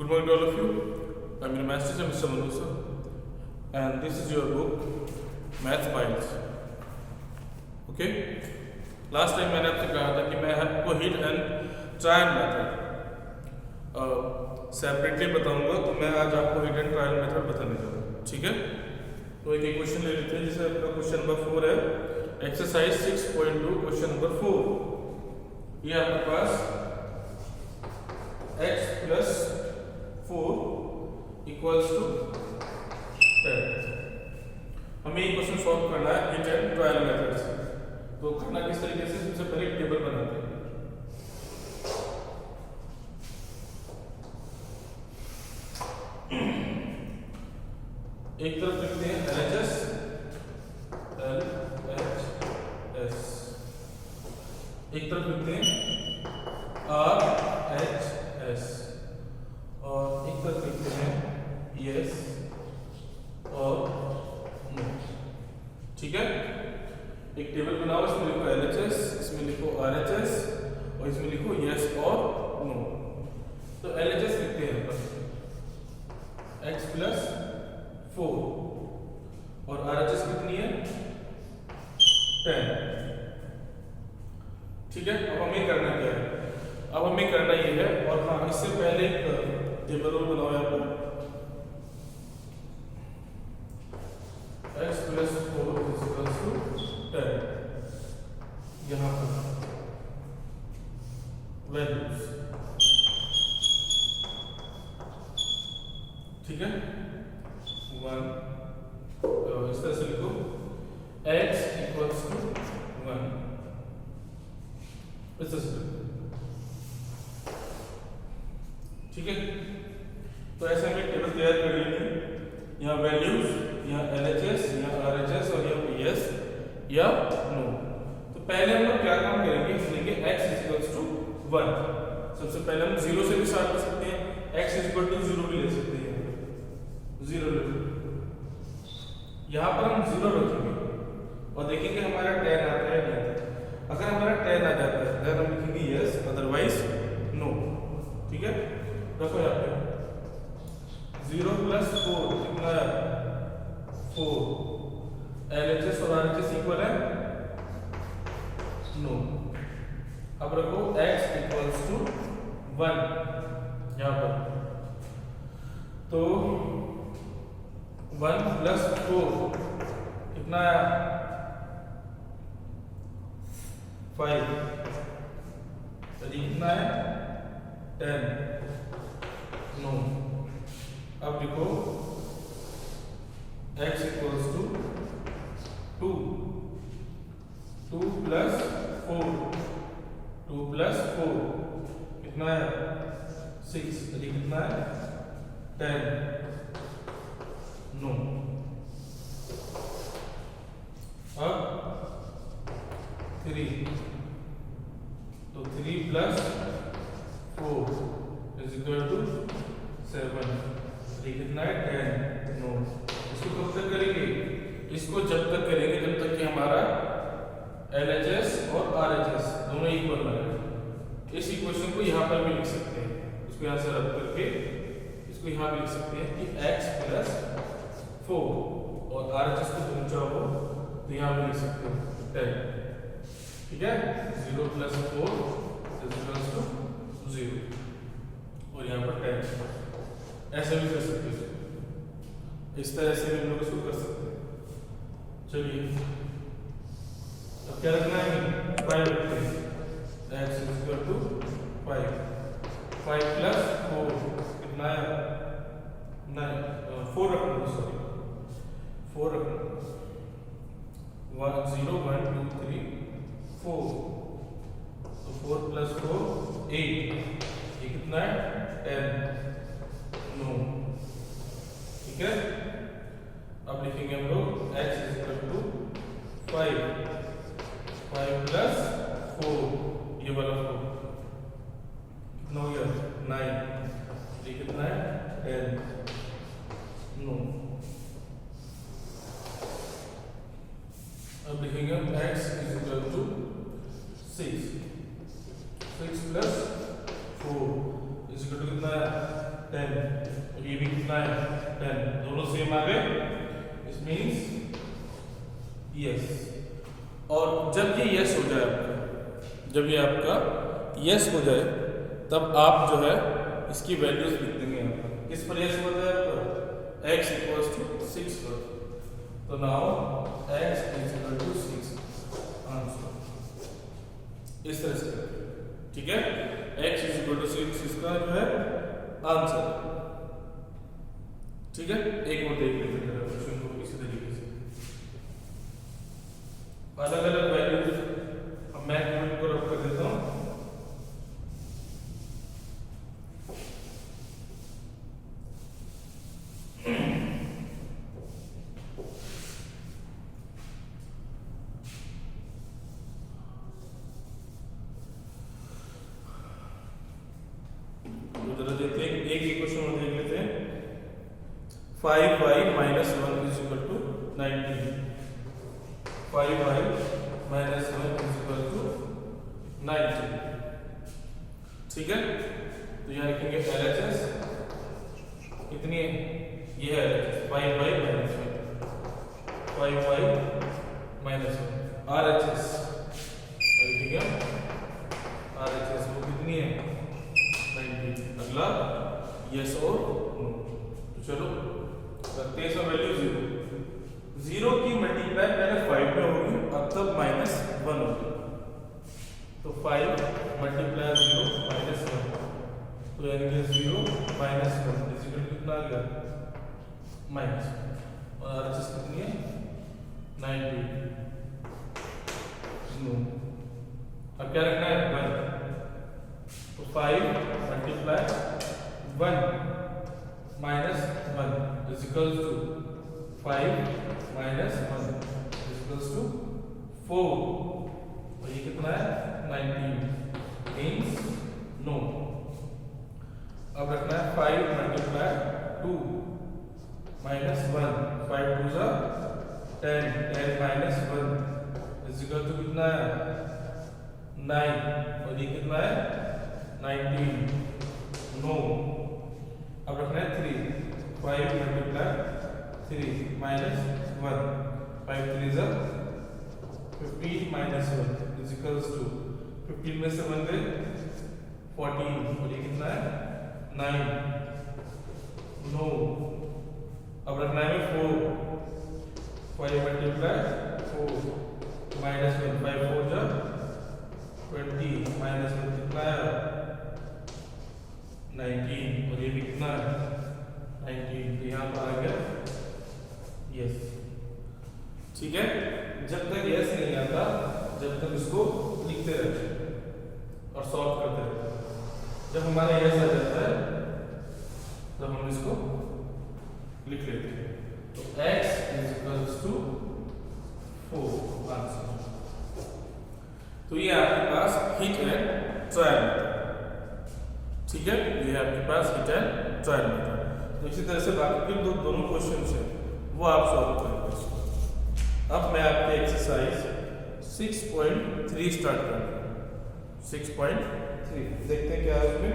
Good morning to all of you. I'm your math teacher, Mr. Manu sir, and this is your book, Math Files. Okay? Last time मैंने आपसे कहा था कि मैं आपको hit and trial method separately बताऊंगा, तो मैं आज आपको हिट एंड ट्रायल मेथड बताने जा रहा हूँ. ठीक है? तो एक क्वेश्चन ले लेते हैं. जैसे आपका क्वेश्चन नंबर 4 है, एक्सरसाइज 6.2 क्वेश्चन नंबर 4. ये आपके पास x प्लस 4 इक्वल्स टू 10. हमें ये क्वेश्चन सॉल्व करना है हिट एंड ट्रायल मेथड से. तो करना किस तरीके से? सबसे पहले एक टेबल बनाते हैं. एक तरफ लिखते हैं LHS, एक तरफ लिखते हैं RHS और एक तरफ लिखते हैं yes और no. ठीक है? एक टेबल बनाओ, इसमें लिखो LHS, इसमें लिखो RHS और इसमें लिखो yes और no. तो LHS लिखते हैं पर x प्लस 4 और RHS कितनी है? 10. ठीक है? अब हमें करना क्या है? अब हमें करना ये है, और हाँ, इससे पहले एक टेबल और बनाओ यहाँ पर. x plus 4 equals to 10. यहाँ पर वैल्यूज. ठीक है? 1 इस तरह से लिखो x इक्वल्स टू 1. इस तरह से. ठीक है? तो ऐसे हमें टेबल तैयार कर लेनी है. यहाँ वैल्यूज, यहाँ LHS, यहाँ RHS और यहाँ PS या नो. तो पहले हम लोग क्या काम करेंगे? लिखेंगे x इक्वल्स टू 1. सबसे पहले हम 0 से भी स्टार्ट कर सकते हैं. x इक्वल टू 0 भी ले सकते हैं. 0 ले. यहाँ पर हम 0 रखेंगे और देखेंगे हमारा 10 आता है नहीं. अगर हमारा 10 आ जाता है तो हम लिखेंगे यस, अदरवाइज नो. ठीक है? रखो यहाँ पे 0 प्लस 4 कितना है? 4. LHS और RHS इक्वल है नो. अब रखो x इक्वल्स टू 1 यहाँ पर. तो 1 प्लस 4 कितना है? 5. कितना है? 10. नो. अब लिखो x इक्वल्स टू 2. 2 प्लस 4 कितना है? 6. कितना है? 10. नो. अब 3. तो 3 प्लस 4 इज इक्वल टू 7. कितना है? 10. नो. इसको कब तक करेंगे? इसको जब तक करेंगे जब तक कि हमारा LHS और RHS दोनों इक्वल ना रहे. इस इक्वेशन को यहाँ पर भी लिख सकते हैं. इसको यहाँ से रद्द करके इसको यहाँ भी लिख सकते हैं कि x प्लस 4 और RHS को पहुंचा हो तो यहाँ भी लिख सकते हैं 10. ठीक है? 0 प्लस 4 इक्वल्स टू 0 और यहाँ पर 10. ऐसे भी कर सकते हैं. इस तरह से हम लोग इसको कर सकते हैं. चलिए अब क्या रखना है? 5 रखते हैं. x equal to 5. 5 प्लस 4 कितना है? 9. 4 रखना. सॉरी 4 रखना. 1 0 1 2 3 4. तो 4 प्लस 4 8. ये कितना है? 10. नो. ठीक है? अब लिखेंगे हम लोग x इक्वल टू 5. 5 प्लस 4 ये वाला 4 कितना हो गया? 9. ये कितना है? 10. नो. अब लिखेंगे हम x equal to 6. 6 plus 4 is equal to कितना है? 10 और ये भी कितना है 10, दोनों सेम आ गए, इट मीन्स यस। और जब ये यस हो जाए आपका, जब ये आपका यस हो जाए तब आप जो है इसकी वैल्यूज लिख देंगे यहाँ पर। किस पर यस हो जाए आपका x इक्वल्स टू 6 पर, तो now x is equal to 6 answer, इस तरह से, ठीक है। x इज इक्वल टू 6 इसका जो है आंसर, ठीक है। एक और देख लेते हैं क्वेश्चन को इसी तरीके से, अलग अलग वैल्यूज। अब मैं कमेंट को रख कर देता हूं, देखते हैं एक इक्वेशन और देख लेते हैं। 5y minus 1 is equal to 19, 5y minus 1 is equal to 19, ठीक है। तो यहाँ लिखेंगे LHS कितनी है, ये है LHS 5y minus 1, 5y minus 1, RHS लिखेंगे, RHS वो कितनी है 19। अगला यस और नो, तो चलो करते हैं। सब वैल्यू 0 की मल्टीप्लाई पहले 5 में होगी, अब तब -1 होगी, तो 5 मल्टीप्लाई 0 -1, तो यानी कि 0 -1 इक्वल कितना आ गया माइनस, और आरएचएस कितनी है 90। नो, अब क्या रखना है 1, तो 5 multiply 1 -1 is equals to 5 -1 is equals to 4, और ये कितना है 19 मीन्स नो। अब रखना है 5 मल्टीप्लाई 2 -1, 5 2 जा 10, 10 -1 इज इक्वल टू कितना है 9, और ये कितना है 19 नो। अब रखना है 3, 5 मल्टीप्लाई 3 -1, 5 3 जा 15 -1 इज इक्वल्स टू 15 में से 1 गए 14, और ये कितना है 9 नो। अब रखना है 4, 5 मल्टीप्लाई 4 -1, 5 4 जा 20 -1 कितना है 19, और ये भी कितना है 19, तो यहाँ पर आ गया यस, ठीक है। जब तक यस नहीं आता जब तक इसको लिखते रहते और सॉल्व करते रहते, जब हमारा यस आ जाता है तब हम इसको लिख लेते हैं, तो x is equals to 4 answer. तो ये आपके पास हिट एंड ट्रायल मेथड, ठीक है, ये आपके पास हिट एंड ट्रायल मेथड। तो इसी तरह से बाकी के दोनों क्वेश्चन है वो आप सॉल्व करेंगे। अब मैं आपके एक्सरसाइज 6.3 स्टार्ट कर रहा हूँ। 6.3 देखते हैं क्या है उसमें।